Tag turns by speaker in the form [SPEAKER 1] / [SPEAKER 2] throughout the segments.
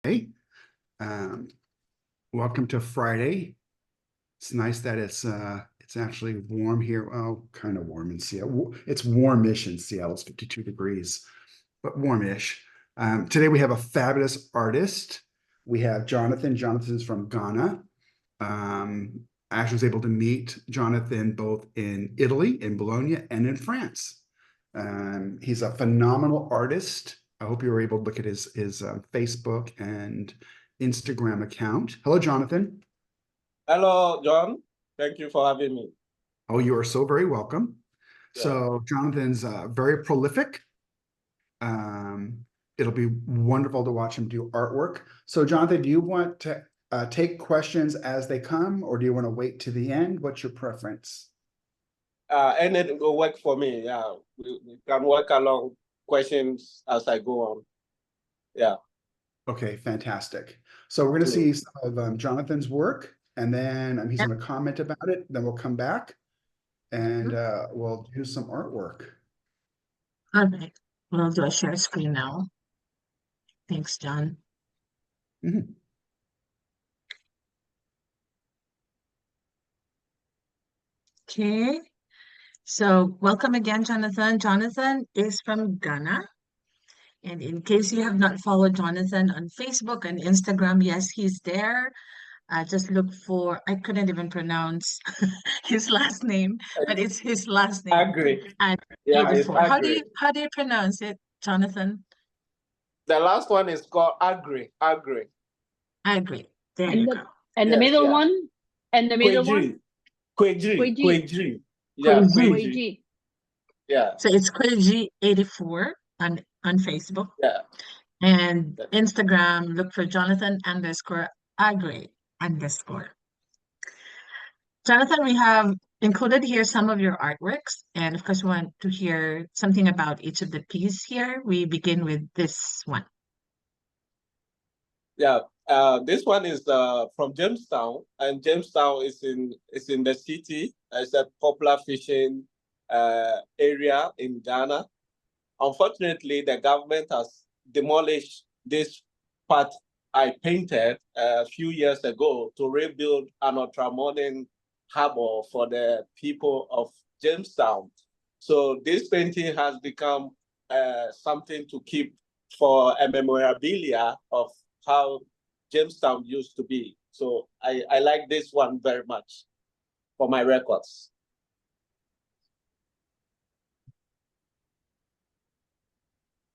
[SPEAKER 1] Hey, welcome to Friday. It's nice that it's actually warm here. Oh, kind of warm in Seattle. It's warmish in Seattle. It's 52 degrees, but warmish. Today we have a fabulous artist. We have Jonathan. Jonathan's from Ghana. Ash was able to meet Jonathan both in Italy, in Bologna, and in France. He's a phenomenal artist. I hope you were able to look at his Facebook and Instagram account. Hello, Jonathan.
[SPEAKER 2] Hello, John. Thank you for having me.
[SPEAKER 1] Oh, you are so very welcome.
[SPEAKER 2] Yeah.
[SPEAKER 1] So Jonathan's very prolific. It'll be wonderful to watch him do artwork. So Jonathan, do you want to take questions as they come, or do you want to wait to the end? What's your preference?
[SPEAKER 2] And it will work for me. Yeah, we can work along questions as I go on. Yeah.
[SPEAKER 1] Okay, fantastic. So we're going to see some of Jonathan's work, and then he's going to comment about it. Then we'll come back and we'll do some artwork.
[SPEAKER 3] All right, we'll do a share screen now. Thanks, John.
[SPEAKER 1] Mhm.
[SPEAKER 3] Okay, so welcome again, Jonathan. Jonathan is from Ghana. And in case you have not followed Jonathan on Facebook and Instagram, yes, he's there. Just look for, I couldn't even pronounce his last name, but it's his last name.
[SPEAKER 2] Aggrey.
[SPEAKER 3] And
[SPEAKER 2] Yeah, it's
[SPEAKER 3] 84.
[SPEAKER 2] Aggrey.
[SPEAKER 3] How do you pronounce it, Jonathan?
[SPEAKER 2] The last one is called Aggrey. Aggrey.
[SPEAKER 3] Aggrey. There you go.
[SPEAKER 4] And the
[SPEAKER 2] Yes,
[SPEAKER 4] middle
[SPEAKER 2] yeah.
[SPEAKER 4] one? And the middle one?
[SPEAKER 2] Kwegyir.
[SPEAKER 4] Kwegyir.
[SPEAKER 2] Kwegyir. Yeah,
[SPEAKER 3] Kwegyir.
[SPEAKER 4] Kwegyir.
[SPEAKER 2] Yeah.
[SPEAKER 3] So it's Kwegyir 84 on Facebook.
[SPEAKER 2] Yeah.
[SPEAKER 3] And Instagram, look for Jonathan_Aggrey_. Jonathan, we have included here some of your artworks. And of course, we want to hear something about each of the pieces here. We begin with this one.
[SPEAKER 2] Yeah. This one is from Jamestown, and Jamestown is in the city. It's a popular fishing area in Ghana. Unfortunately, the government has demolished this part I painted a few years ago to rebuild an ultramodern harbor for the people of Jamestown. So this painting has become something to keep for a memorabilia of how Jamestown used to be. So I like this one very much for my records.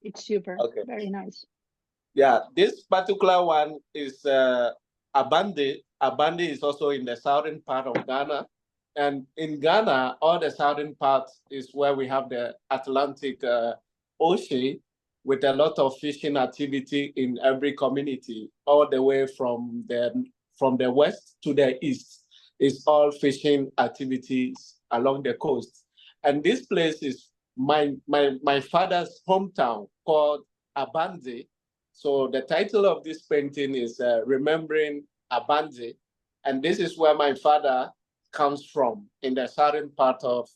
[SPEAKER 4] It's super.
[SPEAKER 2] Okay.
[SPEAKER 4] Very nice.
[SPEAKER 2] Yeah, this particular one is Abande. Abande is also in the southern part of Ghana. And in Ghana, all the southern parts is where we have the Atlantic Ocean with a lot of fishing activity in every community, all the way from the west to the east. It's all fishing activities along the coast. And this place is my father's hometown called Abande. So the title of this painting is Remembering Abande. And this is where my father comes from, in the southern part of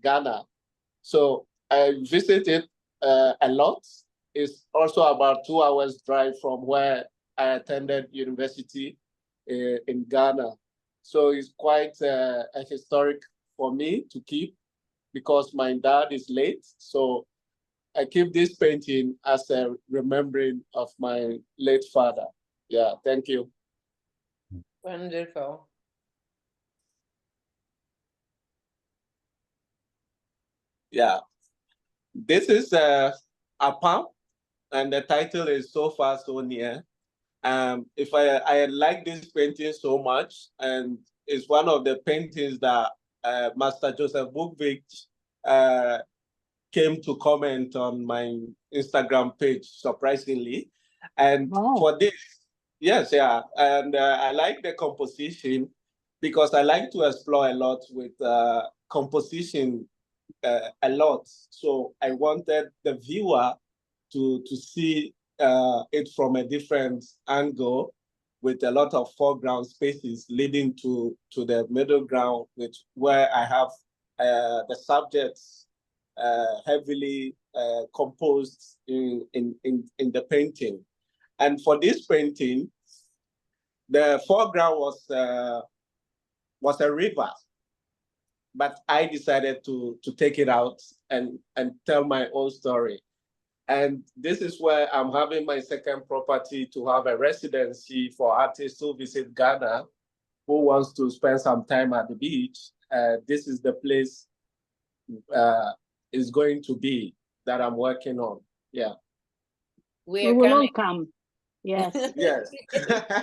[SPEAKER 2] Ghana. So I visited a lot. It's also about 2 hours drive from where I attended university in Ghana. So it's quite a historic for me to keep, because my dad is late. So I keep this painting as a remembering of my late father. Yeah, thank you.
[SPEAKER 5] Wonderful.
[SPEAKER 2] Yeah, this is a poem, and the title is So Far, So Near. If I like this painting so much, and it's one of the paintings that Master Joseph Bookvich came to comment on my Instagram page, surprisingly. And for this, yes, yeah. And I like the composition because I like to explore a lot with composition a lot. So I wanted the viewer to see it from a different angle, with a lot of foreground spaces leading to the middle ground, where I have the subjects heavily composed in the painting. And for this painting, the foreground was a river, but I decided to take it out and tell my own story. And this is where I'm having my second property to have a residency for artists who visit Ghana, who wants to spend some time at the beach. This is the place is going to be that I'm working on. Yeah.
[SPEAKER 4] We
[SPEAKER 5] We're
[SPEAKER 4] will all
[SPEAKER 5] coming.
[SPEAKER 4] come. Yes.
[SPEAKER 2] Yes.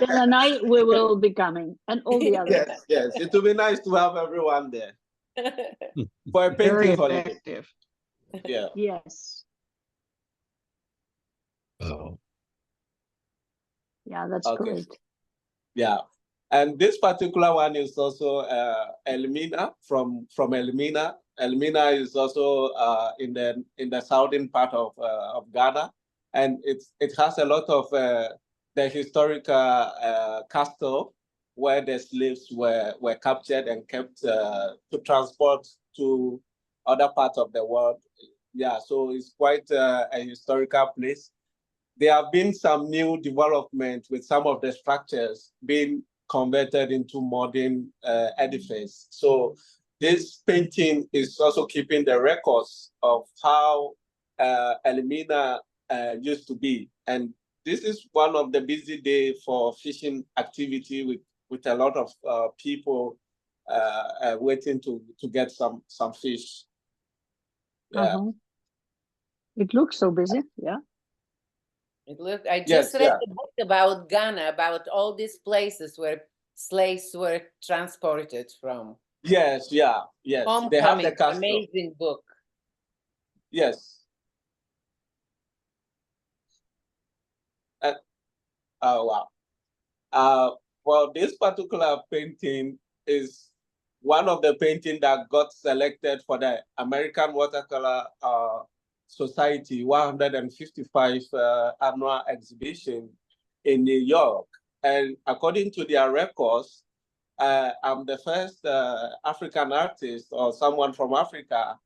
[SPEAKER 4] Bill and I, we will be coming, and all the others.
[SPEAKER 2] Yes, yes. It will be nice to have everyone there for a
[SPEAKER 5] Very
[SPEAKER 2] painting holiday.
[SPEAKER 5] effective.
[SPEAKER 2] Yeah.
[SPEAKER 4] Yes.
[SPEAKER 6] Oh,
[SPEAKER 4] Yeah, that's
[SPEAKER 2] Okay.
[SPEAKER 4] great.
[SPEAKER 2] Yeah. And this particular one is also Elmina from Elmina. Elmina is also in the southern part of Ghana, and it has a lot of the historical castle where the slaves were captured and kept to transport to other parts of the world. Yeah, so it's quite a historical place. There have been some new development with some of the structures being converted into modern edifice. So this painting is also keeping the records of how Elmina used to be. And this is one of the busy days for fishing activity with a lot of people waiting to get some fish. Yeah.
[SPEAKER 4] It looks so busy. Yeah.
[SPEAKER 7] I just
[SPEAKER 2] Yes,
[SPEAKER 7] read
[SPEAKER 2] yeah.
[SPEAKER 7] a book about Ghana, about all these places where slaves were transported from.
[SPEAKER 2] Yes, yeah, yes. They have the
[SPEAKER 7] Homecoming,
[SPEAKER 2] castle.
[SPEAKER 7] amazing book.
[SPEAKER 2] Yes. Oh, wow. Well, this particular painting is one of the paintings that got selected for the American Watercolor Society 155 annual exhibition in New York. And according to their records, I'm the first African artist or someone from Africa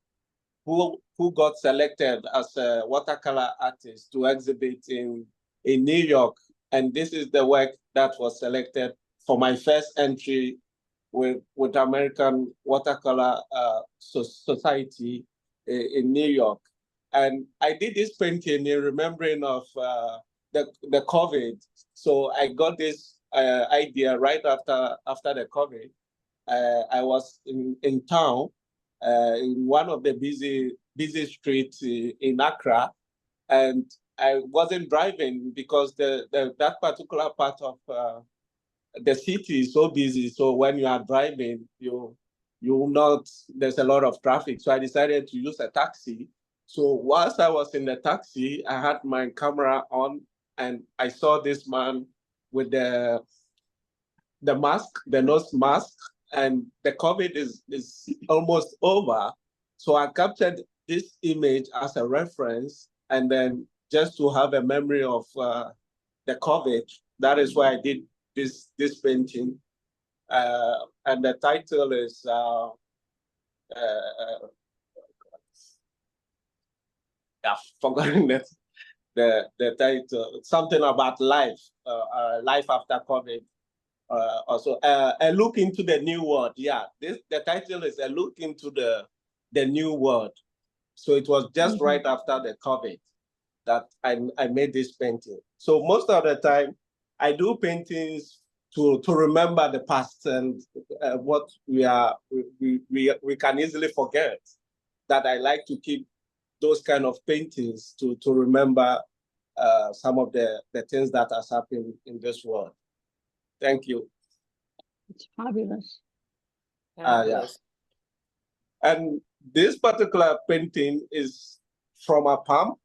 [SPEAKER 2] who got selected as a watercolor artist to exhibit in New York. And this is the work that was selected for my first entry with American Watercolor Society in New York. And I did this painting in remembering of the COVID. So I got this idea right after the COVID. I was in town in one of the busy streets in Accra, and I wasn't driving because that particular part of the city is so busy. So when you are driving, you will not. There's a lot of traffic. So I decided to use a taxi. So whilst I was in the taxi, I had my camera on, and I saw this man with the mask, the nose mask, and the COVID is almost over. So I captured this image as a reference, and then just to have a memory of the COVID. That is why I did this painting, and the title is I've forgotten the title. Something about life, life after COVID. Also, a look into the new world. Yeah, the title is a look into the new world. So it was just right after the COVID that I made this painting. So most of the time, I do paintings to remember the past and what we can easily forget. That I like to keep those kind of paintings to remember some of the things that has happened in this world. Thank you.
[SPEAKER 4] It's fabulous.
[SPEAKER 2] Yeah. And this particular painting is from a palm.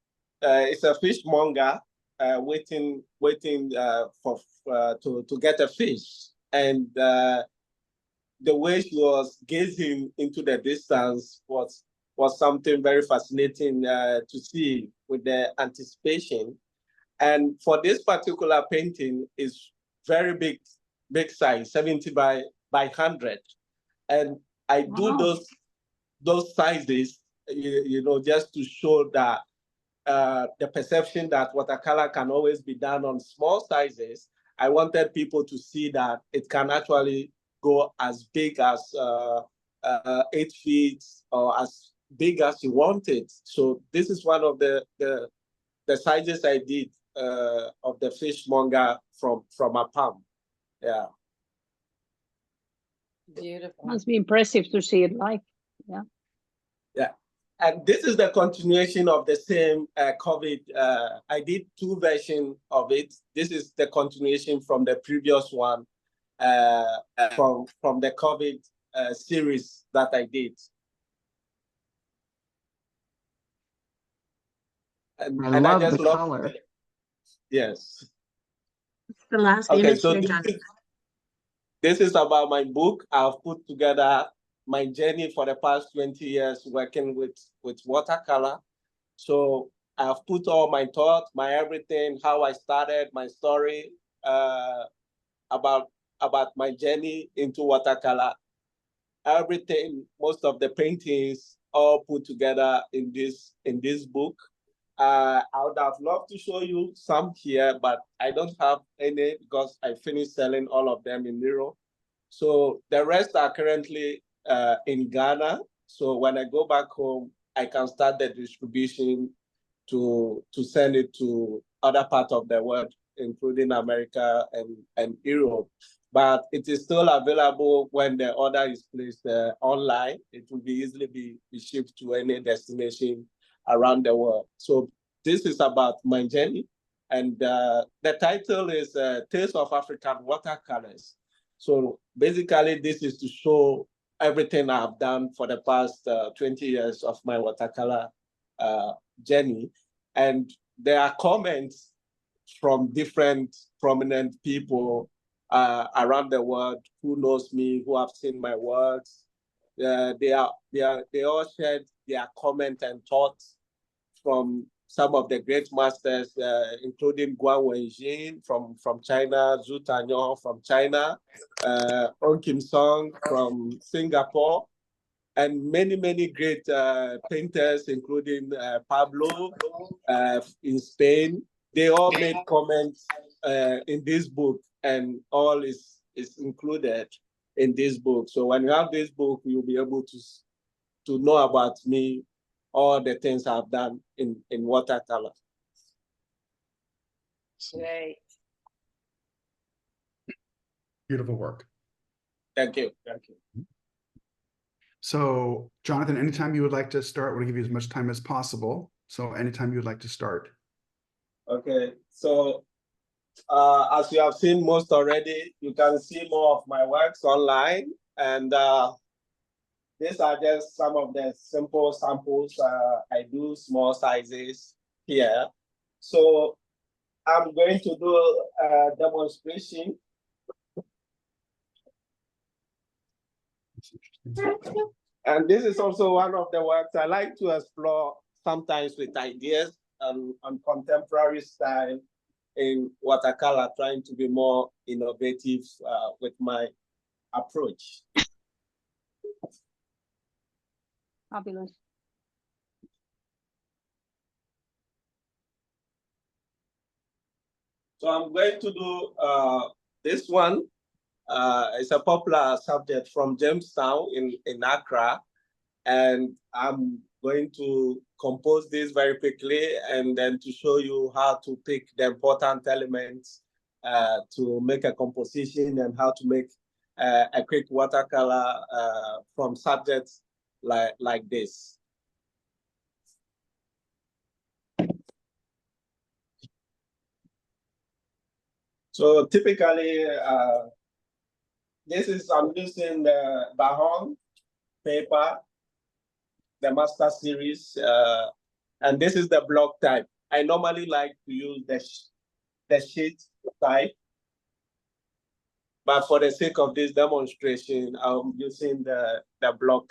[SPEAKER 2] It's a fishmonger waiting to get a fish, and the way she was gazing into the distance was something very fascinating to see with the anticipation. And for this particular painting is very big size, 70 by 100. And I do those sizes, just to show that the perception that watercolor can always be done on small sizes, I wanted people to see that it can actually go as big as 8 feet or as big as you want it. So this is one of the sizes I did of the fishmonger from a palm. Yeah.
[SPEAKER 7] Beautiful.
[SPEAKER 4] Must be impressive to see it like, yeah.
[SPEAKER 2] Yeah. And this is the continuation of the same COVID. I did 2 versions of it. This is the continuation from the previous one, from the COVID series that I did. And
[SPEAKER 5] I love the
[SPEAKER 2] love
[SPEAKER 5] color.
[SPEAKER 2] Yes.
[SPEAKER 3] The last
[SPEAKER 2] Okay,
[SPEAKER 3] image
[SPEAKER 2] so
[SPEAKER 3] here, Jonathan.
[SPEAKER 2] this is about my book. I've put together my journey for the past 20 years working with watercolor. So I've put all my thoughts, my everything, how I started, my story, about my journey into watercolor. Everything, most of the paintings, all put together in this book. I would have loved to show you some here, but I don't have any because I finished selling all of them in Europe. So the rest are currently in Ghana. So when I go back home, I can start the distribution to send it to other parts of the world, including America and Europe. But it is still available when the order is placed online. It will be easily be shipped to any destination around the world. So this is about my journey. And the title is Tales of African Watercolors. So basically, this is to show everything I've done for the past 20 years of my watercolor journey. And there are comments from different prominent people around the world who knows me, who have seen my works. They all shared their comment and thoughts from some of the great masters, including Guan Wenjin from China, Zhu Tanyon from China, On Kim Song from Singapore, and many great painters, including Pablo in Spain. They all made comments in this book, and all is included in this book. So when you have this book, you'll be able to know about me, all the things I've done in watercolor.
[SPEAKER 7] Great.
[SPEAKER 1] Beautiful work.
[SPEAKER 2] Thank you. Thank you.
[SPEAKER 1] So, Jonathan, anytime you would like to start, we'll give you as much time as possible. So anytime you would like to start.
[SPEAKER 2] Okay, so as you have seen most already, you can see more of my works online. And these are just some of the simple samples. I do small sizes here. So I'm going to do a demonstration. And this is also one of the works I like to explore sometimes with ideas on contemporary style in watercolor, trying to be more innovative with my approach.
[SPEAKER 4] Fabulous.
[SPEAKER 2] So I'm going to do this one. It's a popular subject from Jamestown in Accra. And I'm going to compose this very quickly and then to show you how to pick the important elements to make a composition and how to make a quick watercolor from subjects like this. So typically, I'm using the Bahon paper, the master series, and this is the block type. I normally like to use the sheet type, but for the sake of this demonstration, I'm using the block.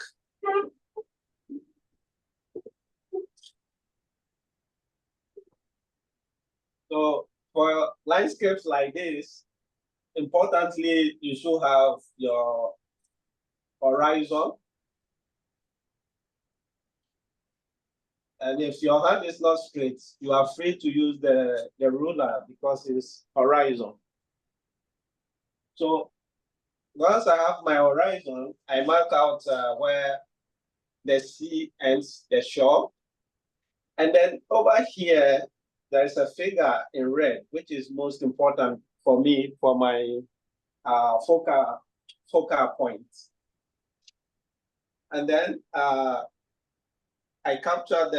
[SPEAKER 2] So for landscapes like this, importantly, you should have your horizon. And if your hand is not straight, you are free to use the ruler because it's horizon. So once I have my horizon, I mark out where the sea ends the shore. And then over here, there is a figure in red, which is most important for me for my focal point. And then I capture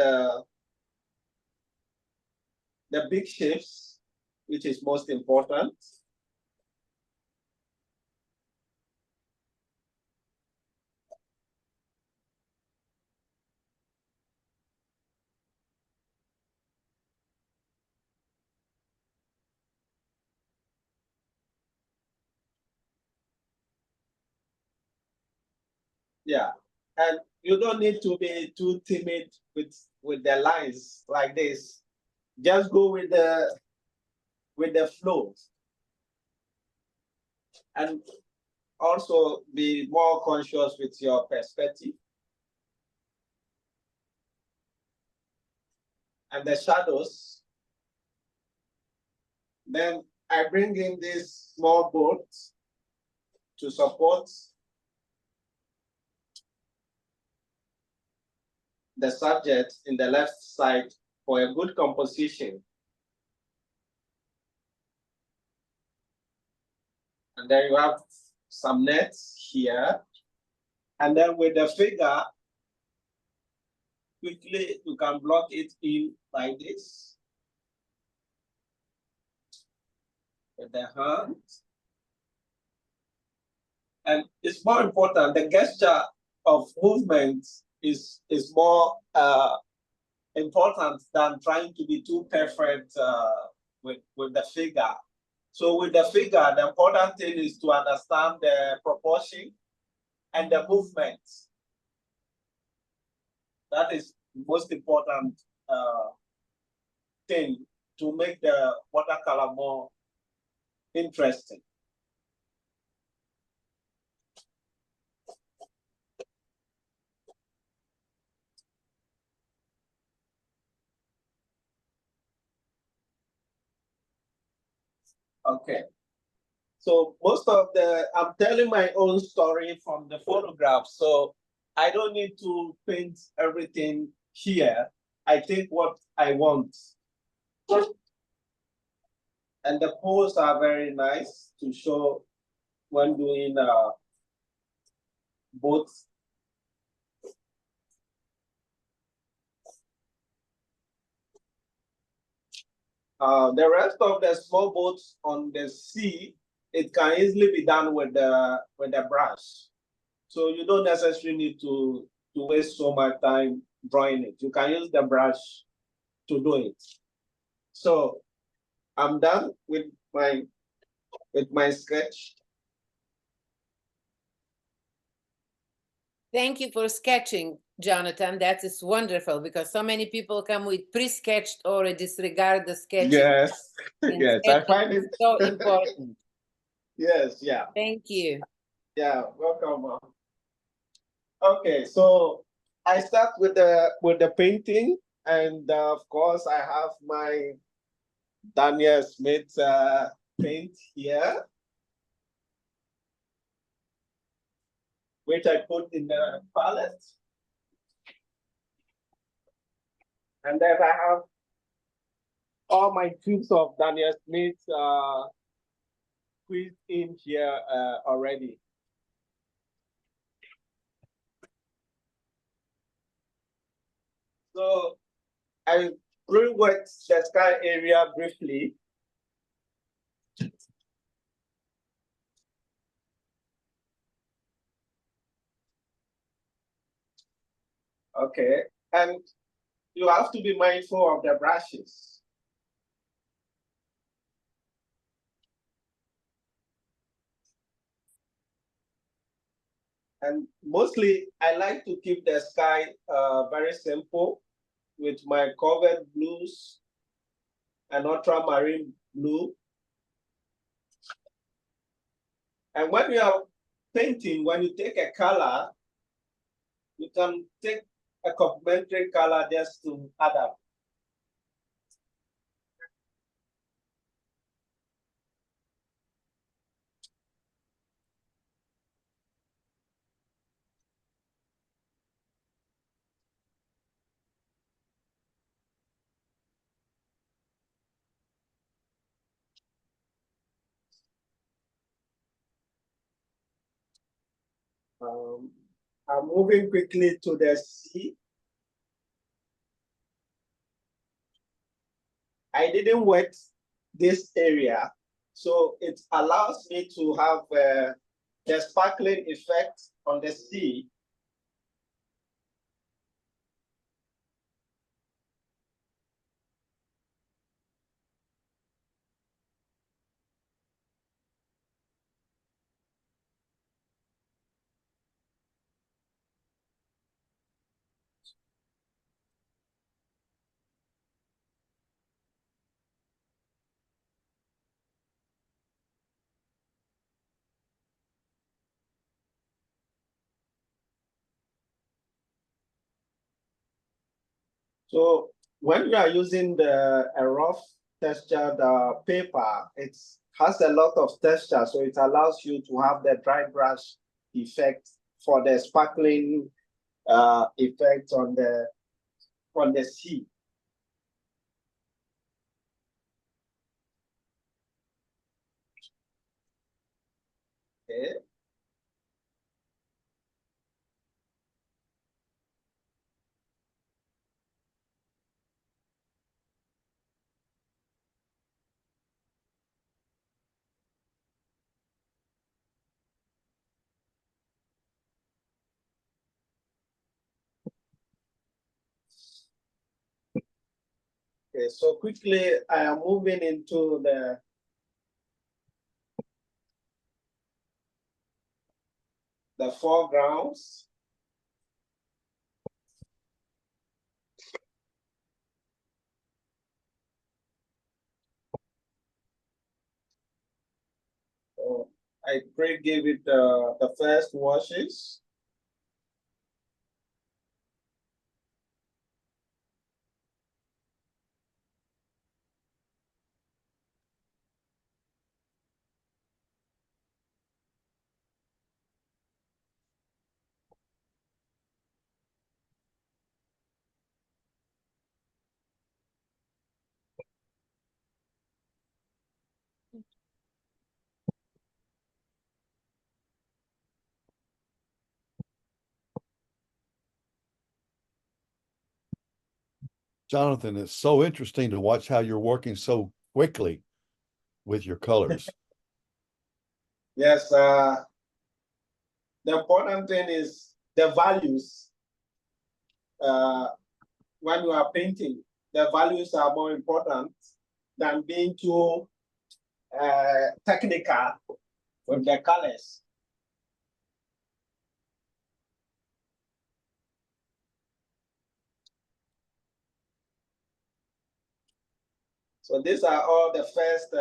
[SPEAKER 2] the big shapes, which is most important. Yeah, and you don't need to be too timid with the lines like this. Just go with the flow, and also be more conscious with your perspective and the shadows. Then I bring in this small boat to support the subject in the left side for a good composition. And then you have some nets here. And then with the figure, quickly you can block it in like this. With the hand. And it's more important, the gesture of movement is more important than trying to be too perfect with the figure. So with the figure, the important thing is to understand the proportion and the movement. That is the most important thing to make the watercolor more interesting. Okay. So most of I'm telling my own story from the photograph. So I don't need to paint everything here. I take what I want. And the poses are very nice to show when doing boats. The rest of the small boats on the sea, it can easily be done with the brush. So you don't necessarily need to waste so much time drawing it. You can use the brush to do it. So I'm done with my sketch.
[SPEAKER 7] Thank you for sketching, Jonathan. That is wonderful because so many people come with pre-sketched or disregard the sketching.
[SPEAKER 2] Yes,
[SPEAKER 7] And
[SPEAKER 2] yes, I find
[SPEAKER 7] sketching
[SPEAKER 2] it
[SPEAKER 7] is so important.
[SPEAKER 2] Yes, yeah.
[SPEAKER 7] Thank you.
[SPEAKER 2] Yeah, welcome. Okay, so I start with the painting, and of course I have my Daniel Smith paint here, which I put in the palette. And then I have all my tubes of Daniel Smith squeezed in here already. So I pre-wet the sky area briefly. Okay, and you have to be mindful of the brushes. And mostly, I like to keep the sky very simple with my covered blues and ultramarine blue. And when you are painting, when you take a color, you can take a complementary color just to add up. I'm moving quickly to the sea. I didn't wet this area, so it allows me to have the sparkling effect on the sea. So when you are using a rough textured paper, it has a lot of texture, so it allows you to have the dry brush effect for the sparkling effect on the sea. Okay. Okay, so quickly I am moving into the foregrounds. So I give it the first washes.
[SPEAKER 5] Jonathan, it's so interesting to watch how you're working so quickly with your colors.
[SPEAKER 2] Yes, the important thing is the values. When you are painting, the values are more important than being too technical with the colors. So these are all the first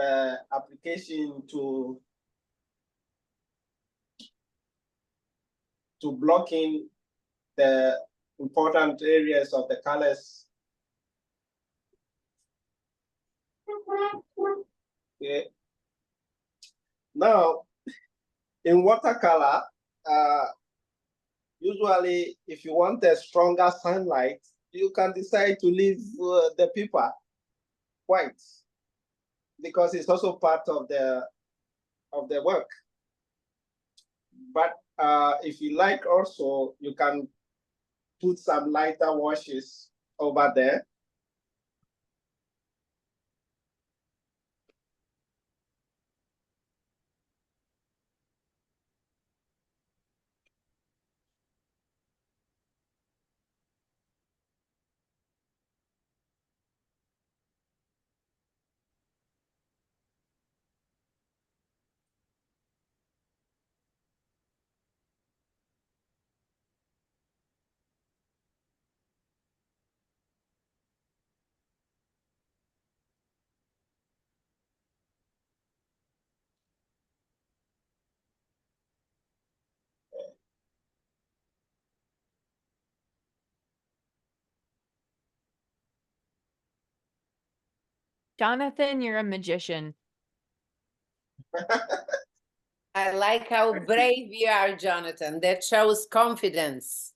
[SPEAKER 2] application to blocking the important areas of the colors. Okay. Now, in watercolor, usually if you want a stronger sunlight, you can decide to leave the paper white because it's also part of the work. But if you like also, you can put some lighter washes over there.
[SPEAKER 6] Jonathan, you're a magician.
[SPEAKER 7] I like how brave you are, Jonathan. That shows confidence.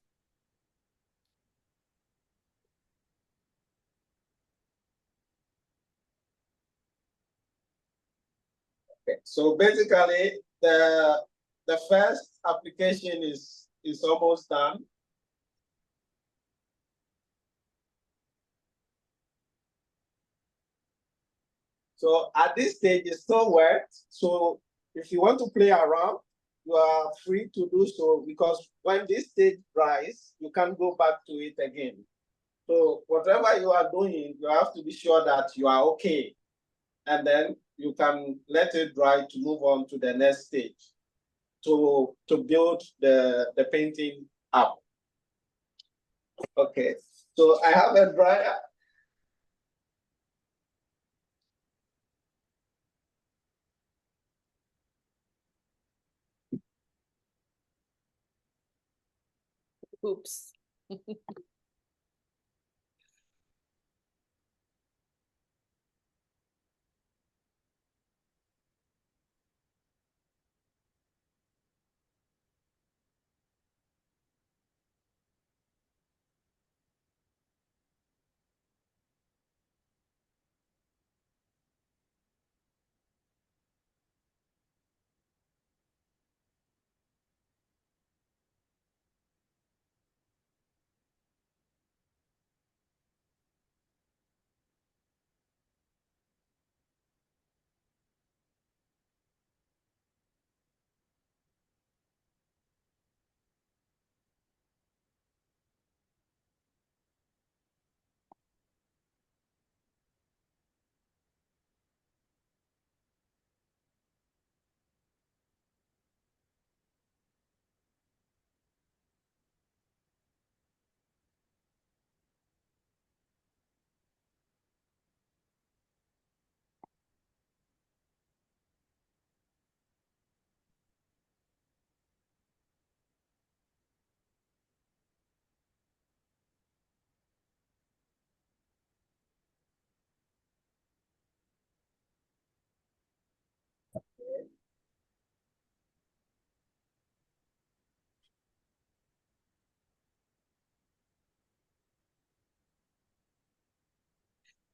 [SPEAKER 2] Okay. So basically, the first application is almost done. So at this stage, it's still wet. So if you want to play around, you are free to do so, because when this stage dries, you can't go back to it again. So whatever you are doing, you have to be sure that you are okay. And then you can let it dry to move on to the next stage to build the painting up. Okay, so I have a dryer.
[SPEAKER 7] Oops.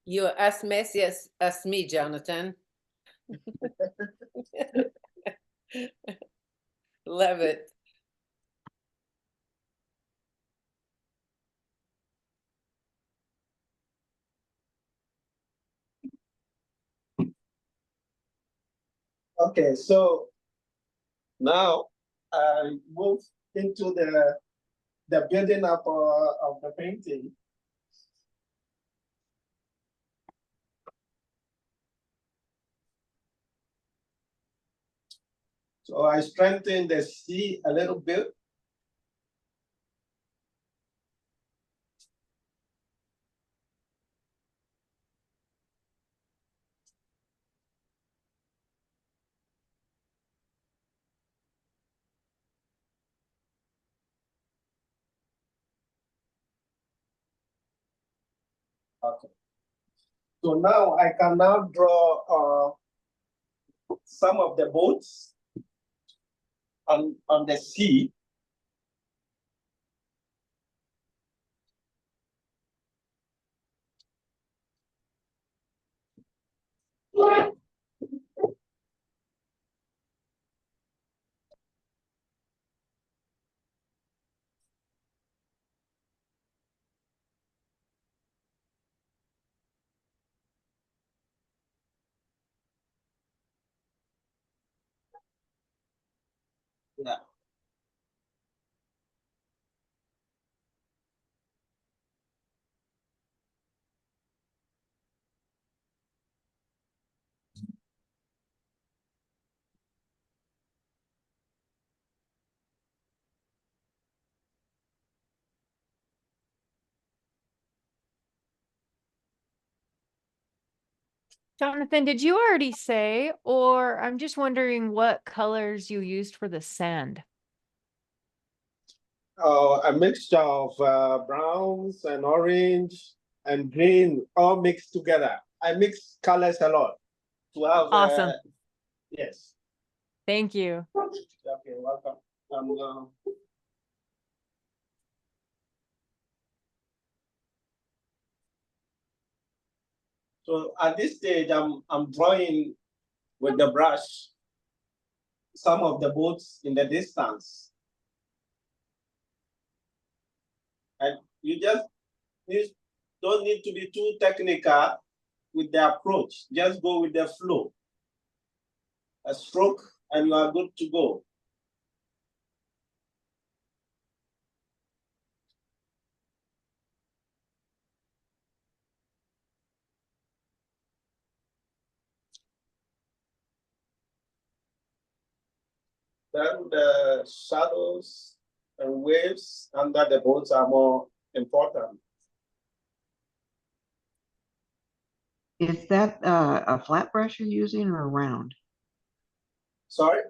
[SPEAKER 7] You're as messy as me, Jonathan. Love it.
[SPEAKER 2] Okay, so now I move into the building up of the painting. So I strengthen the C a little bit. Okay. So now I can now draw some of the boats on the sea. Yeah.
[SPEAKER 6] Jonathan, did you already say, or I'm just wondering what colors you used for the sand?
[SPEAKER 2] A mixture of browns and orange and green all mixed together. I mix colors a lot to have.
[SPEAKER 6] Awesome.
[SPEAKER 2] Yes.
[SPEAKER 6] Thank you.
[SPEAKER 2] Okay, welcome. So at this stage, I'm drawing with the brush some of the boats in the distance. And you just don't need to be too technical with the approach. Just go with the flow. A stroke and you are good to go. Then the shadows and waves under the boats are more important.
[SPEAKER 8] Is that a flat brush you're using or a round?
[SPEAKER 2] Sorry?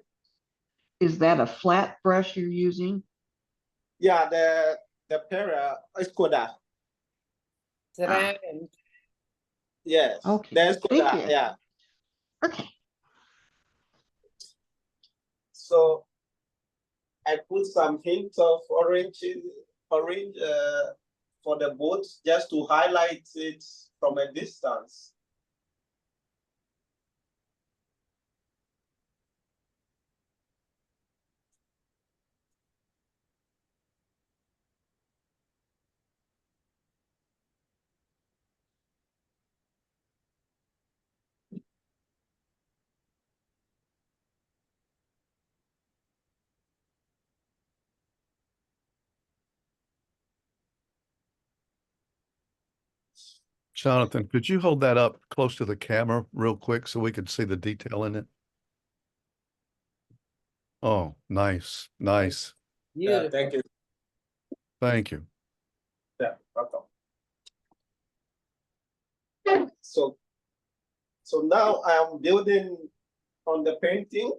[SPEAKER 8] Is that a flat brush you're using?
[SPEAKER 2] Yeah, the para Skoda.
[SPEAKER 7] Ceramic.
[SPEAKER 2] Yes.
[SPEAKER 8] Okay.
[SPEAKER 2] The
[SPEAKER 8] Thank
[SPEAKER 2] Skoda,
[SPEAKER 8] you.
[SPEAKER 2] yeah.
[SPEAKER 8] Okay.
[SPEAKER 2] So I put some hints of orange for the boats just to highlight it from a distance.
[SPEAKER 5] Jonathan, could you hold that up close to the camera real quick so we could see the detail in it? Oh, nice, nice.
[SPEAKER 2] Yeah,
[SPEAKER 7] Beautiful.
[SPEAKER 2] thank you.
[SPEAKER 5] Thank you.
[SPEAKER 2] Yeah, welcome. So now I am building on the painting.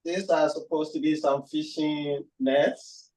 [SPEAKER 2] These are supposed to be some fishing nets.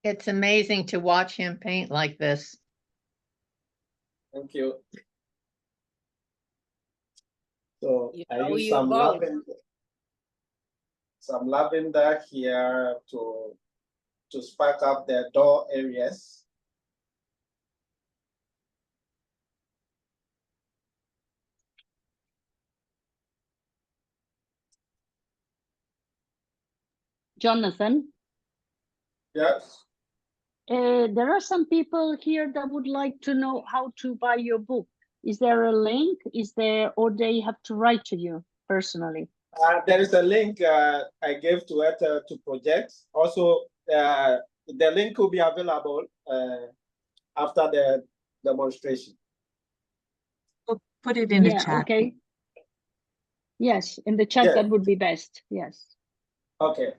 [SPEAKER 9] It's amazing to watch him paint like this.
[SPEAKER 2] Thank you. So
[SPEAKER 7] You
[SPEAKER 2] I
[SPEAKER 7] know
[SPEAKER 2] use
[SPEAKER 7] you both.
[SPEAKER 2] some lavender here to spark up the door areas.
[SPEAKER 4] Jonathan,
[SPEAKER 2] Yes.
[SPEAKER 4] there are some people here that would like to know how to buy your book. Is there a link? Or they have to write to you personally?
[SPEAKER 2] There is a link I gave to it to projects. Also, the link will be available after the demonstration.
[SPEAKER 3] We'll put it in the chat.
[SPEAKER 4] Okay. Yes, in the chat,
[SPEAKER 2] Yeah.
[SPEAKER 4] that would be best. Yes.
[SPEAKER 2] Okay.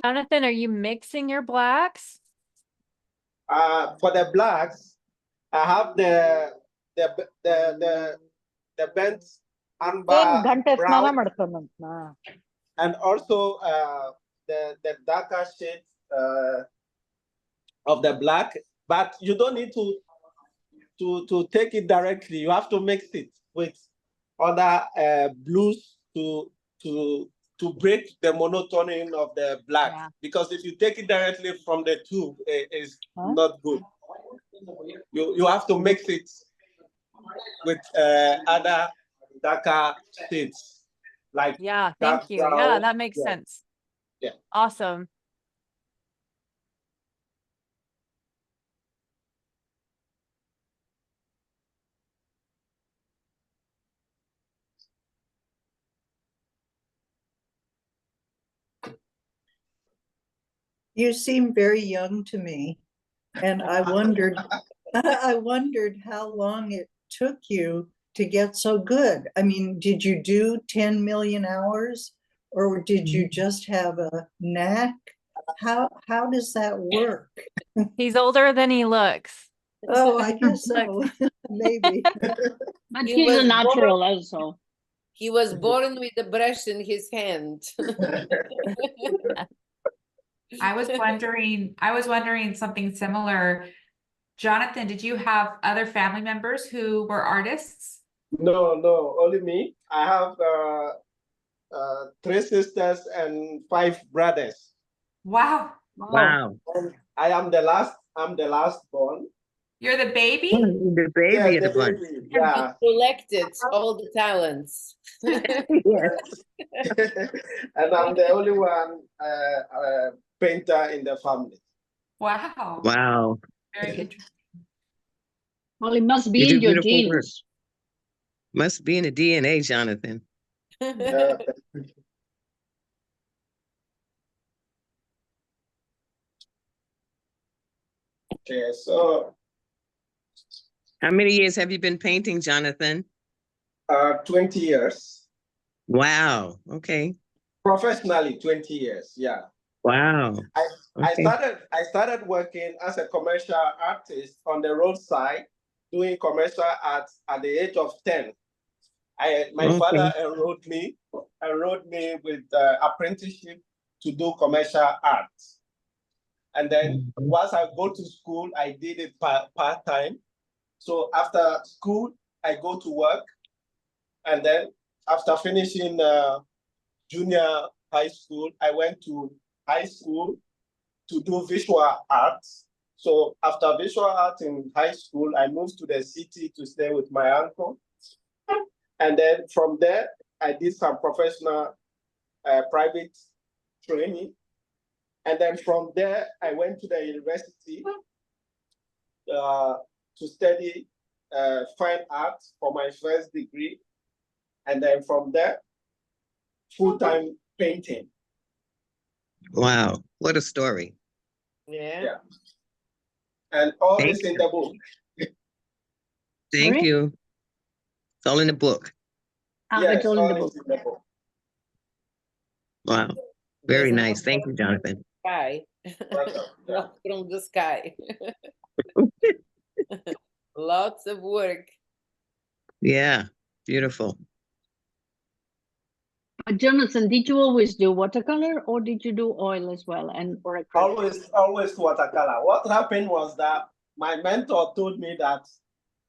[SPEAKER 6] Jonathan, are you mixing your blacks?
[SPEAKER 2] For the blacks, I have the bent amber brown, and also the darker shade of the black. But you don't need to take it directly. You have to mix it with other blues to break the monotony of the black.
[SPEAKER 6] Yeah.
[SPEAKER 2] Because if you take it directly from the tube, it's not good. You have to mix it with other darker shades. Like
[SPEAKER 6] Yeah,
[SPEAKER 2] dark
[SPEAKER 6] thank you. Yeah,
[SPEAKER 2] brown.
[SPEAKER 6] that makes
[SPEAKER 2] Yeah.
[SPEAKER 6] sense.
[SPEAKER 2] Yeah.
[SPEAKER 6] Awesome.
[SPEAKER 10] You seem very young to me, and I wondered, I wondered how long it took you to get so good. I mean, did you do 10 million hours, or did you just have a knack? How does that work?
[SPEAKER 6] He's older than he looks.
[SPEAKER 10] Oh, I guess so. Maybe.
[SPEAKER 4] But
[SPEAKER 7] He
[SPEAKER 4] he's a
[SPEAKER 7] was
[SPEAKER 4] natural also.
[SPEAKER 7] He was born with a brush in his hand.
[SPEAKER 11] I was wondering something similar. Jonathan, did you have other family members who were artists?
[SPEAKER 2] No, only me. I have 3 sisters and 5 brothers.
[SPEAKER 11] Wow.
[SPEAKER 9] Wow.
[SPEAKER 2] And I am the last. I'm the last born.
[SPEAKER 11] You're the baby?
[SPEAKER 9] The baby
[SPEAKER 2] Yes,
[SPEAKER 9] of the
[SPEAKER 2] the
[SPEAKER 9] bunch.
[SPEAKER 2] baby.
[SPEAKER 7] He
[SPEAKER 2] Yeah.
[SPEAKER 7] collected all the talents.
[SPEAKER 9] Yes.
[SPEAKER 2] And I'm the only one painter in the family.
[SPEAKER 11] Wow.
[SPEAKER 9] Wow.
[SPEAKER 11] Very interesting.
[SPEAKER 4] Well, it must
[SPEAKER 9] You
[SPEAKER 4] be
[SPEAKER 9] do
[SPEAKER 4] in your
[SPEAKER 9] beautiful work.
[SPEAKER 4] genes.
[SPEAKER 9] Must be in the DNA, Jonathan.
[SPEAKER 2] Okay, so
[SPEAKER 9] How many years have you been painting, Jonathan?
[SPEAKER 2] 20 years.
[SPEAKER 9] Wow. Okay.
[SPEAKER 2] Professionally, 20 years. Yeah.
[SPEAKER 9] Wow.
[SPEAKER 2] I
[SPEAKER 9] Okay.
[SPEAKER 2] started working as a commercial artist on the roadside, doing commercial art at the age of 10. My
[SPEAKER 9] Okay.
[SPEAKER 2] father enrolled me with apprenticeship to do commercial art. And then once I go to school, I did it part-time. So after school, I go to work. And then after finishing junior high school, I went to high school to do visual arts. So after visual art in high school, I moved to the city to stay with my uncle. And then from there, I did some professional private training. And then from there, I went to the university to study fine art for my first degree. And then from there, full-time painting.
[SPEAKER 9] Wow. What a story.
[SPEAKER 7] Yeah.
[SPEAKER 2] And all
[SPEAKER 9] Thank
[SPEAKER 2] this in the book.
[SPEAKER 9] Thank
[SPEAKER 4] Sorry?
[SPEAKER 9] you. It's all in the book.
[SPEAKER 2] Yes,
[SPEAKER 4] It's all in the book.
[SPEAKER 2] is in the book.
[SPEAKER 9] Wow. Very
[SPEAKER 7] Doesn't
[SPEAKER 9] nice.
[SPEAKER 7] come
[SPEAKER 9] Thank you, Jonathan.
[SPEAKER 7] Sky.
[SPEAKER 2] Yeah.
[SPEAKER 7] Not from the sky. Lots of work.
[SPEAKER 9] Yeah. Beautiful.
[SPEAKER 4] Jonathan, did you always do watercolor or did you do oil as well or acrylic?
[SPEAKER 2] Always watercolor. What happened was that my mentor told me that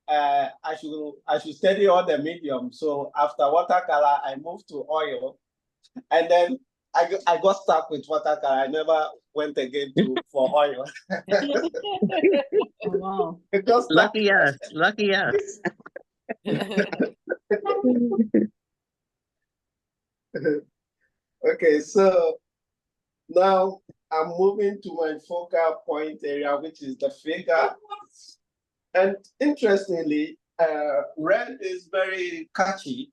[SPEAKER 2] I should study all the medium. So after watercolor, I moved to oil, and then I got stuck with watercolor. I never went again for oil.
[SPEAKER 4] Oh, wow.
[SPEAKER 2] It got stuck.
[SPEAKER 9] Lucky us, lucky us.
[SPEAKER 2] Okay, so now I'm moving to my focal point area, which is the figure. And interestingly, red is very catchy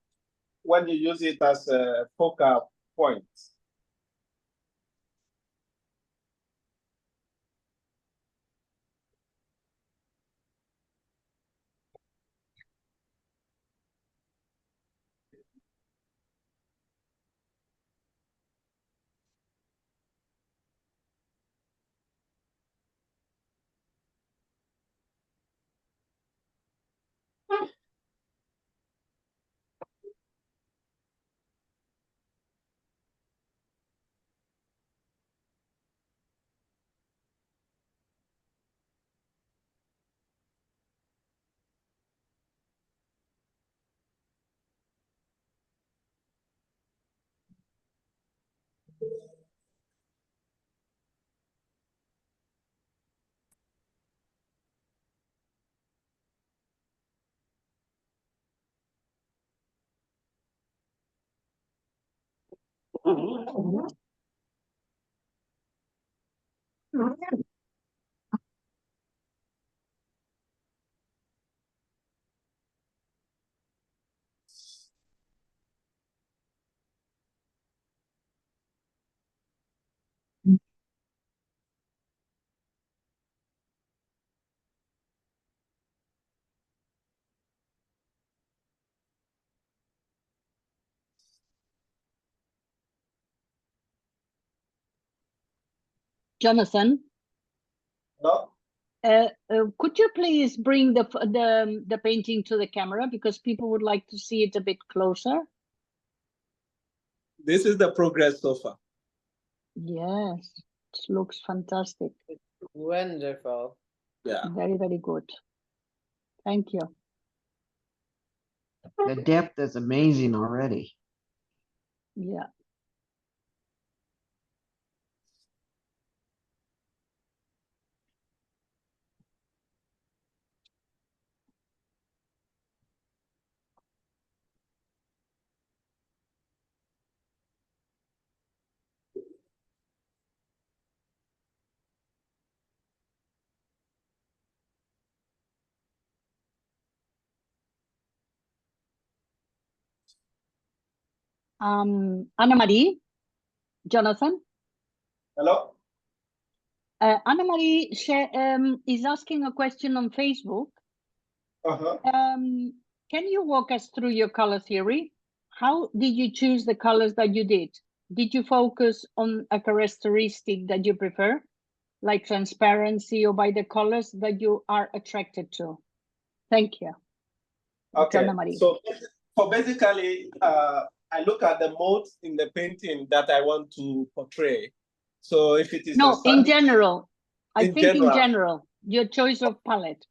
[SPEAKER 2] when you use it as a focal point.
[SPEAKER 4] Jonathan,
[SPEAKER 2] No?
[SPEAKER 4] could you please bring the painting to the camera, because people would like to see it a bit closer?
[SPEAKER 2] This is the progress so far.
[SPEAKER 4] Yes, it looks fantastic.
[SPEAKER 7] Wonderful.
[SPEAKER 2] Yeah.
[SPEAKER 4] Very, very good. Thank you.
[SPEAKER 8] The depth is amazing already.
[SPEAKER 4] Yeah. Anna Marie, Jonathan.
[SPEAKER 2] Hello?
[SPEAKER 4] Anna Marie is asking a question on Facebook.
[SPEAKER 2] Uh-huh.
[SPEAKER 4] Can you walk us through your color theory? How did you choose the colors that you did? Did you focus on a characteristic that you prefer, like transparency, or by the colors that you are attracted to? Thank you.
[SPEAKER 2] Okay.
[SPEAKER 4] Anna Marie.
[SPEAKER 2] So basically, I look at the modes in the painting that I want to portray. So if it is
[SPEAKER 4] No, in general. I think in general, your choice of palette.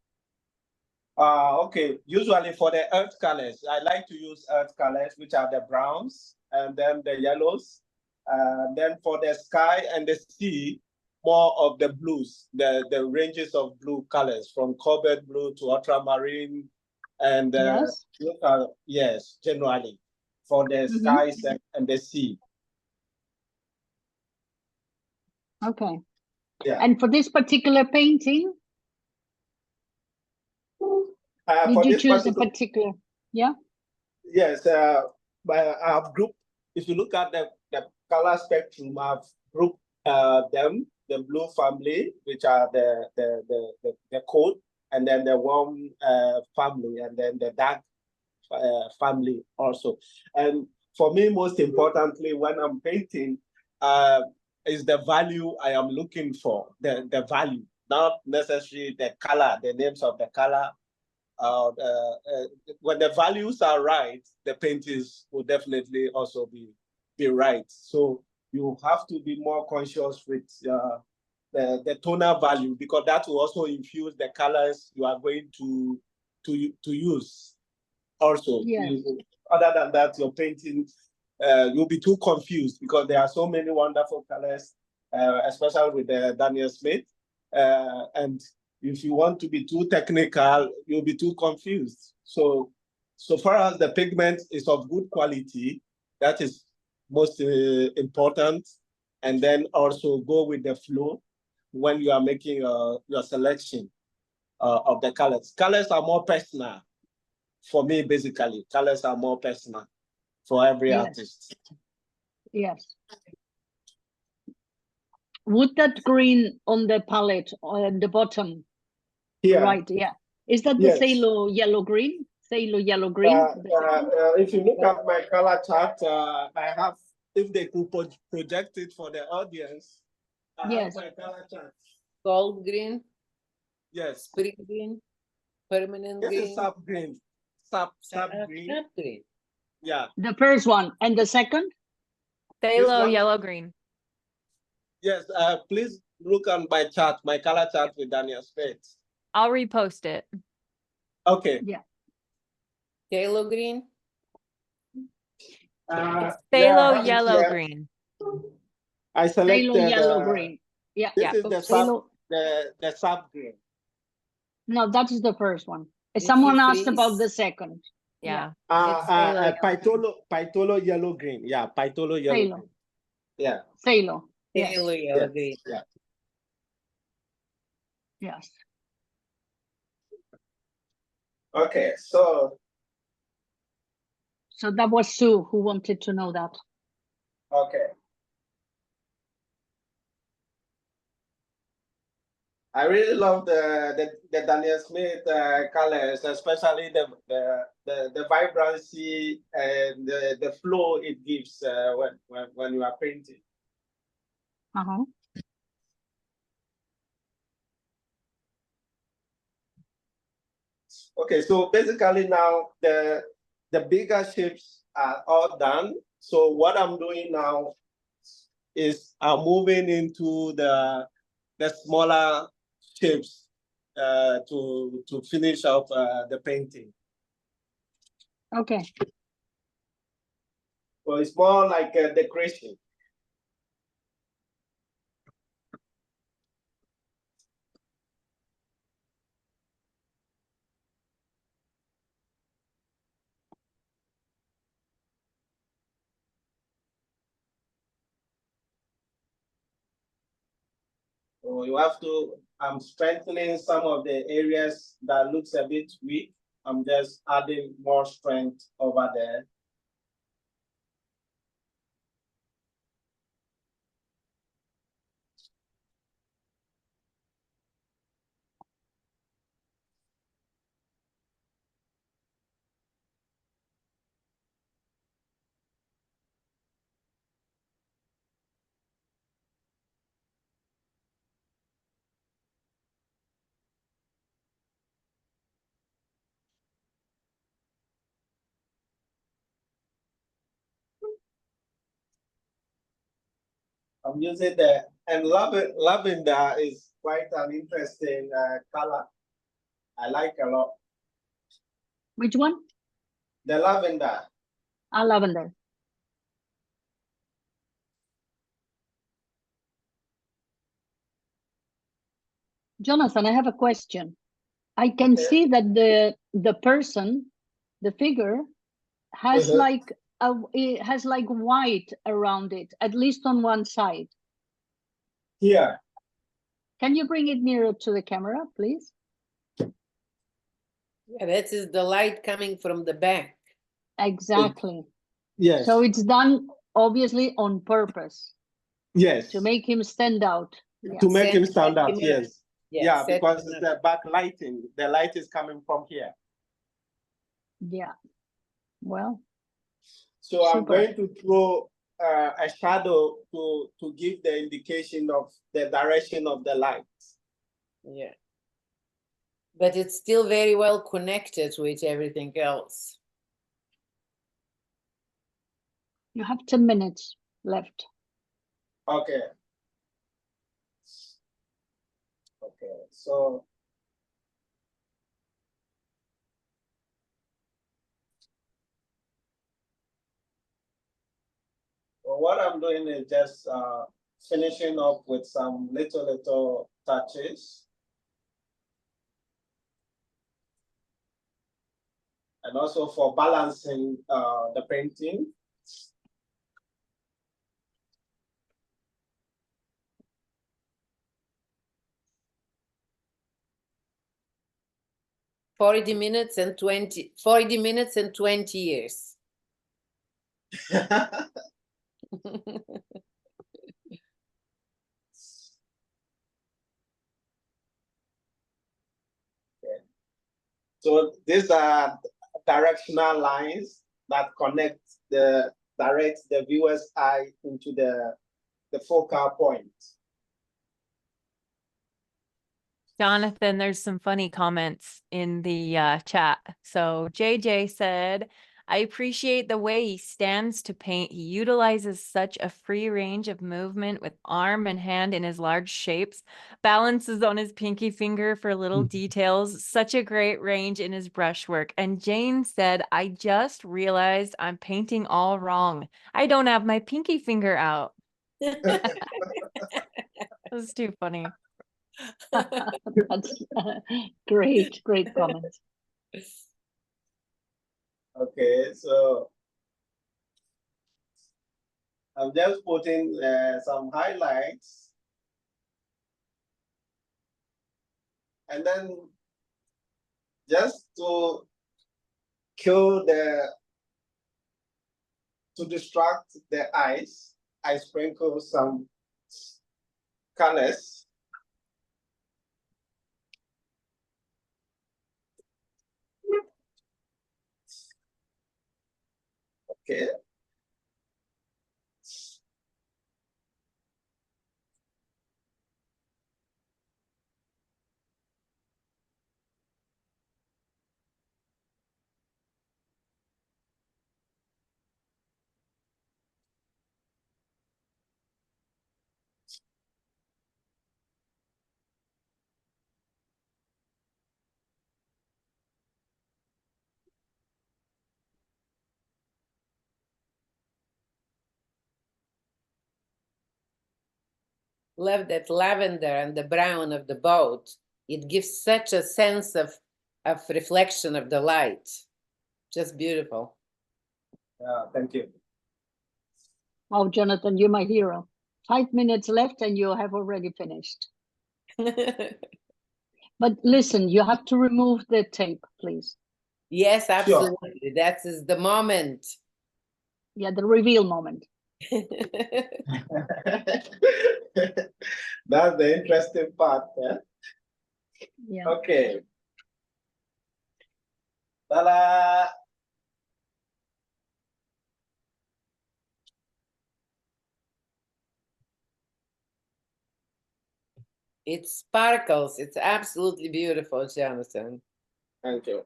[SPEAKER 2] Okay. Usually for the earth colors, I like to use earth colors, which are the browns and then the yellows. Then for the sky and the sea, more of the blues, the ranges of blue colors from cobalt blue to ultramarine, and
[SPEAKER 4] yes,
[SPEAKER 2] yes, generally for the skies and the sea.
[SPEAKER 4] Okay.
[SPEAKER 2] Yeah.
[SPEAKER 4] And for this particular painting, did you choose a particular? Yeah.
[SPEAKER 2] Yes. I've grouped. If you look at the color spectrum, I've grouped them. The blue family, which are the cold, and then the warm family, and then the dark family also. And for me, most importantly, when I'm painting, is the value I am looking for. The value, not necessarily the color, the names of the color. When the values are right, the paintings will definitely also be right. So you have to be more conscious with the tonal value, because that will also infuse the colors you are going to to use also.
[SPEAKER 4] Yes.
[SPEAKER 2] Other than that, your painting, you'll be too confused because there are so many wonderful colors, especially with the Daniel Smith. And if you want to be too technical, you'll be too confused. So far as the pigment is of good quality, that is most important. And then also go with the flow when you are making your selection of the colors. Colors are more personal for me, basically. Colors are more personal for every
[SPEAKER 4] Yes.
[SPEAKER 2] artist.
[SPEAKER 4] Yes. Would that green on the palette on the bottom?
[SPEAKER 2] Here,
[SPEAKER 4] Right, yeah. Is that the
[SPEAKER 2] Yes.
[SPEAKER 4] Salo yellow green? Salo yellow green?
[SPEAKER 2] If you look at my color chart, I have, if they could project it for the audience, I
[SPEAKER 4] Yes.
[SPEAKER 2] have my color chart.
[SPEAKER 7] Gold green,
[SPEAKER 2] Yes,
[SPEAKER 7] spring green, permanent
[SPEAKER 2] this
[SPEAKER 7] green.
[SPEAKER 2] is sap green. Sap green.
[SPEAKER 7] Sap green.
[SPEAKER 2] Yeah.
[SPEAKER 4] The first one. And the second?
[SPEAKER 6] Phthalo
[SPEAKER 2] one?
[SPEAKER 6] yellow green.
[SPEAKER 2] Yes, please look on my chart, my color chart with Daniel Smith.
[SPEAKER 6] I'll repost it.
[SPEAKER 2] Okay.
[SPEAKER 4] Yeah.
[SPEAKER 7] Phthalo green.
[SPEAKER 6] Phthalo
[SPEAKER 2] I have it
[SPEAKER 6] yellow
[SPEAKER 2] here.
[SPEAKER 6] green.
[SPEAKER 2] I selected
[SPEAKER 4] Phthalo yellow green. Yeah.
[SPEAKER 2] This
[SPEAKER 6] Yeah.
[SPEAKER 2] is the
[SPEAKER 4] Phthalo.
[SPEAKER 2] sap green.
[SPEAKER 4] No, that is the first one.
[SPEAKER 7] Did
[SPEAKER 4] Someone
[SPEAKER 7] you
[SPEAKER 4] asked about
[SPEAKER 7] freeze?
[SPEAKER 4] the second.
[SPEAKER 6] Yeah.
[SPEAKER 2] Pytolo yellow green. Yeah, Pytolo yellow
[SPEAKER 4] Phthalo.
[SPEAKER 2] green. Yeah.
[SPEAKER 4] Phthalo. Yes.
[SPEAKER 7] Phthalo yellow green.
[SPEAKER 2] Yeah.
[SPEAKER 4] Yes.
[SPEAKER 2] Okay, so
[SPEAKER 4] So that was Sue who wanted to know that.
[SPEAKER 2] okay. I really love the Daniel Smith colors, especially the vibrancy and the flow it gives when you are painting.
[SPEAKER 4] Uh-huh.
[SPEAKER 2] Okay, so basically now the bigger shapes are all done. So what I'm doing now is I'm moving into the smaller shapes to finish up the painting.
[SPEAKER 4] Okay.
[SPEAKER 2] So it's more like a decoration. So you have to, I'm strengthening some of the areas that looks a bit weak. I'm just adding more strength over there. I'm using the, and lavender is quite an interesting color. I like a lot.
[SPEAKER 4] Which one?
[SPEAKER 2] The lavender.
[SPEAKER 4] Ah, lavender. Jonathan, I have a question. I can
[SPEAKER 2] Okay.
[SPEAKER 4] see that the person, the figure, has like it has like white around it, at least on one side.
[SPEAKER 2] Here.
[SPEAKER 4] Can you bring it nearer to the camera, please?
[SPEAKER 7] Yeah, that is the light coming from the back.
[SPEAKER 4] Exactly.
[SPEAKER 2] Yes.
[SPEAKER 4] So it's done obviously on purpose
[SPEAKER 2] Yes.
[SPEAKER 4] to make him stand out. Yeah.
[SPEAKER 2] To make him stand
[SPEAKER 7] Set
[SPEAKER 2] out,
[SPEAKER 7] him up.
[SPEAKER 2] yes. Yeah,
[SPEAKER 7] set
[SPEAKER 2] because
[SPEAKER 7] him
[SPEAKER 2] it's
[SPEAKER 7] up.
[SPEAKER 2] the backlighting. The light is coming from here.
[SPEAKER 4] Yeah. Well.
[SPEAKER 2] So I'm
[SPEAKER 4] Super.
[SPEAKER 2] going to throw a shadow to give the indication of the direction of the light.
[SPEAKER 7] Yeah. But it's still very well connected with everything else.
[SPEAKER 4] You have 10 minutes left.
[SPEAKER 2] Okay. Okay, so what I'm doing is just finishing up with some little touches. And also for balancing the painting.
[SPEAKER 7] Forty minutes and 20 years.
[SPEAKER 2] So these are directional lines that direct the viewer's eye into the focal point.
[SPEAKER 6] Jonathan, there's some funny comments in the chat. So JJ said, I appreciate the way he stands to paint. He utilizes such a free range of movement with arm and hand in his large shapes, balances on his pinky finger for little details, such a great range in his brushwork. And Jane said, I just realized I'm painting all wrong. I don't have my pinky finger out. That was too funny.
[SPEAKER 4] That's great comment.
[SPEAKER 2] Okay, so I'm just putting some highlights. And then just to distract the eyes, I sprinkle some colors. Okay.
[SPEAKER 7] Love that lavender and the brown of the boat. It gives such a sense of reflection of the light. Just beautiful.
[SPEAKER 2] Thank you.
[SPEAKER 4] Oh, Jonathan, you're my hero. 5 minutes left and you have already finished. But listen, you have to remove the tape, please.
[SPEAKER 7] Yes, absolutely. Sure. That is the moment.
[SPEAKER 4] Yeah, the reveal moment.
[SPEAKER 2] That's the interesting part. Eh?
[SPEAKER 4] Yeah.
[SPEAKER 2] Okay. Ta-da!
[SPEAKER 7] It sparkles. It's absolutely beautiful, Jonathan.
[SPEAKER 2] Thank you.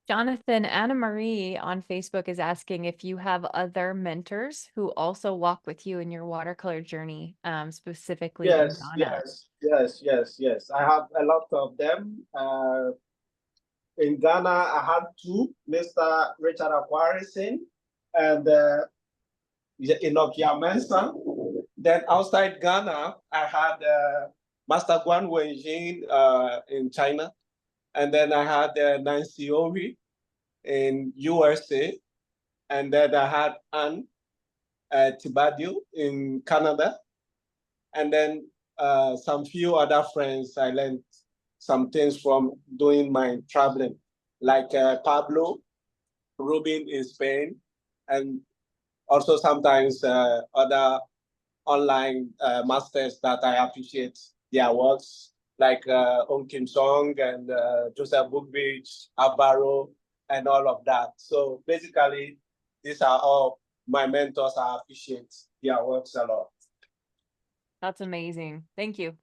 [SPEAKER 6] Jonathan, Anna Marie on Facebook is asking if you have other mentors who also walk with you in your watercolor journey, specifically in Ghana.
[SPEAKER 2] Yes. I have a lot of them. In Ghana, I had two, Mr. Richard Aquarison and Enokia Mensah. Then outside Ghana, I had Master Guan Wenjin in China. And then I had Nancy Owi in USA. And then I had Anne Tibadio in Canada. And then some few other friends I learned some things from doing my traveling, like Pablo, Rubin in Spain, and also sometimes other online masters that I appreciate their works, like Ong Kim Song and Joseph Bookbridge, Alvaro, and all of that. So basically, these are all my mentors. I appreciate their works a lot.
[SPEAKER 6] That's amazing. Thank you.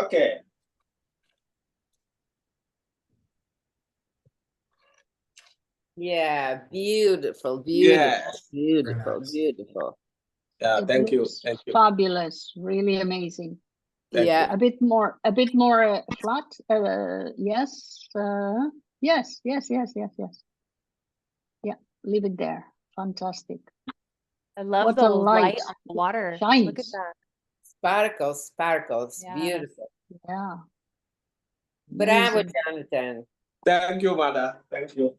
[SPEAKER 2] Okay.
[SPEAKER 7] Yeah, beautiful,
[SPEAKER 2] Yes.
[SPEAKER 7] beautiful,
[SPEAKER 1] nice.
[SPEAKER 7] beautiful.
[SPEAKER 2] Yeah,
[SPEAKER 4] It
[SPEAKER 2] thank you.
[SPEAKER 4] looks
[SPEAKER 2] Thank you.
[SPEAKER 4] fabulous, really amazing.
[SPEAKER 2] Thank
[SPEAKER 7] Yeah,
[SPEAKER 4] A bit more flat. Yes. Yes. Yeah, leave it there. Fantastic.
[SPEAKER 6] I love
[SPEAKER 4] What
[SPEAKER 6] the
[SPEAKER 4] a
[SPEAKER 6] light
[SPEAKER 4] light.
[SPEAKER 6] on the water. Look at
[SPEAKER 4] Shines.
[SPEAKER 6] that.
[SPEAKER 7] sparkles, sparkles,
[SPEAKER 6] Yeah.
[SPEAKER 7] beautiful.
[SPEAKER 4] Yeah.
[SPEAKER 7] Bravo,
[SPEAKER 4] Amazing.
[SPEAKER 7] Jonathan.
[SPEAKER 2] Thank you, Mother. Thank you.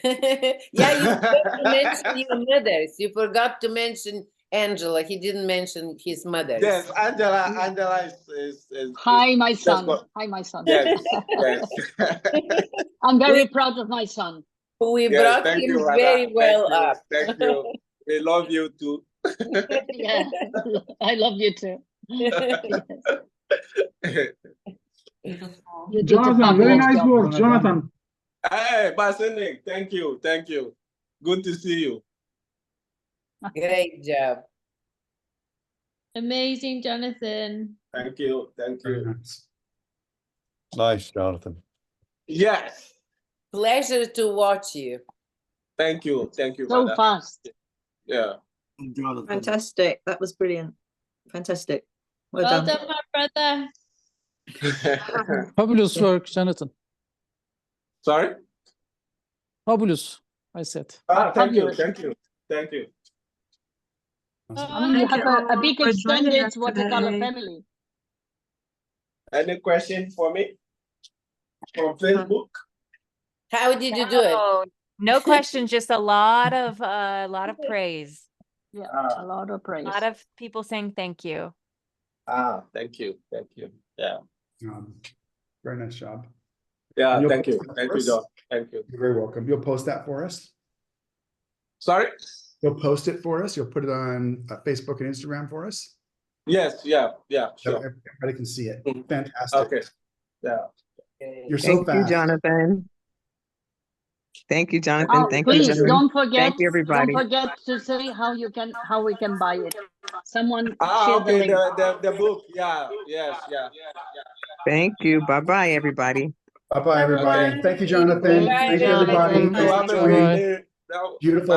[SPEAKER 7] Yeah, you forgot to mention your mothers. You forgot to mention Angela. He didn't mention his mothers.
[SPEAKER 2] Yes, Angela is
[SPEAKER 4] Hi, my
[SPEAKER 2] just
[SPEAKER 4] son.
[SPEAKER 2] got-
[SPEAKER 4] Hi, my son.
[SPEAKER 2] yes, yes.
[SPEAKER 4] I'm very proud of my son.
[SPEAKER 7] We
[SPEAKER 2] Yes,
[SPEAKER 7] brought
[SPEAKER 2] thank you,
[SPEAKER 7] him
[SPEAKER 2] Mother.
[SPEAKER 7] very
[SPEAKER 2] Thank
[SPEAKER 7] well
[SPEAKER 2] you.
[SPEAKER 7] up.
[SPEAKER 2] Thank you. We love you too.
[SPEAKER 4] Yeah, I love you too. Yes.
[SPEAKER 11] Beautiful.
[SPEAKER 4] You did a
[SPEAKER 12] Jonathan, very
[SPEAKER 4] fabulous
[SPEAKER 12] nice
[SPEAKER 4] job.
[SPEAKER 12] work, Jonathan.
[SPEAKER 2] Hey, Basilic, thank you. Thank you. Good to see you.
[SPEAKER 7] Great job.
[SPEAKER 6] Amazing, Jonathan.
[SPEAKER 2] Thank you. Thank
[SPEAKER 1] Very
[SPEAKER 2] you.
[SPEAKER 1] nice.
[SPEAKER 5] Nice, Jonathan.
[SPEAKER 2] Yes.
[SPEAKER 7] Pleasure to watch you.
[SPEAKER 2] Thank you. Thank you,
[SPEAKER 4] So
[SPEAKER 2] Mother.
[SPEAKER 4] fast.
[SPEAKER 2] Yeah.
[SPEAKER 12] Fantastic. That was brilliant. Fantastic. Well
[SPEAKER 6] Well
[SPEAKER 12] done.
[SPEAKER 6] done, my brother.
[SPEAKER 12] Fabulous work, Jonathan.
[SPEAKER 2] Sorry?
[SPEAKER 12] Fabulous, I said.
[SPEAKER 2] Thank you.
[SPEAKER 4] Fabulous.
[SPEAKER 2] Thank you. Thank you.
[SPEAKER 4] I mean, you
[SPEAKER 3] Thank
[SPEAKER 4] have
[SPEAKER 3] you
[SPEAKER 4] a
[SPEAKER 3] all
[SPEAKER 4] big
[SPEAKER 3] for joining
[SPEAKER 4] extended
[SPEAKER 3] us
[SPEAKER 4] watercolor
[SPEAKER 3] today.
[SPEAKER 4] family.
[SPEAKER 2] Any question for me from Facebook?
[SPEAKER 7] How did you do it?
[SPEAKER 6] Oh, no questions, just a lot of praise.
[SPEAKER 4] Yeah,
[SPEAKER 2] Ah.
[SPEAKER 4] a lot of praise.
[SPEAKER 6] A lot of people saying thank you.
[SPEAKER 2] Thank you. Thank you. Yeah.
[SPEAKER 1] Very nice job.
[SPEAKER 2] Yeah.
[SPEAKER 1] You'll
[SPEAKER 2] Thank you.
[SPEAKER 1] post that
[SPEAKER 2] Thank
[SPEAKER 1] for
[SPEAKER 2] you,
[SPEAKER 1] us?
[SPEAKER 2] John. Thank you.
[SPEAKER 1] You're very welcome. You'll post that for us.
[SPEAKER 2] Sorry?
[SPEAKER 1] You'll post it for us. You'll put it on Facebook and Instagram for us.
[SPEAKER 2] Yes. Yeah. Yeah.
[SPEAKER 1] So
[SPEAKER 2] Sure.
[SPEAKER 1] everybody can see it.
[SPEAKER 2] Mhm.
[SPEAKER 1] Fantastic.
[SPEAKER 2] Okay. Yeah.
[SPEAKER 1] You're so
[SPEAKER 9] Thank you,
[SPEAKER 1] fast.
[SPEAKER 9] Jonathan. Thank you, Jonathan.
[SPEAKER 4] Oh,
[SPEAKER 9] Thank you,
[SPEAKER 4] please
[SPEAKER 9] Jen.
[SPEAKER 4] don't forget.
[SPEAKER 9] Thank you, everybody.
[SPEAKER 4] Don't forget to say how we can buy it. Someone share the
[SPEAKER 2] Okay.
[SPEAKER 4] link.
[SPEAKER 2] The book. Yeah. Yes. Yeah.
[SPEAKER 9] Thank you. Bye-bye, everybody.
[SPEAKER 1] Bye-bye, everybody.
[SPEAKER 6] Everyone.
[SPEAKER 1] Thank you, Jonathan.
[SPEAKER 4] Thank you,
[SPEAKER 1] Thank you, everybody.
[SPEAKER 4] Jonathan.
[SPEAKER 1] Thanks for
[SPEAKER 2] Have a
[SPEAKER 1] joining.
[SPEAKER 2] great day.
[SPEAKER 1] Beautiful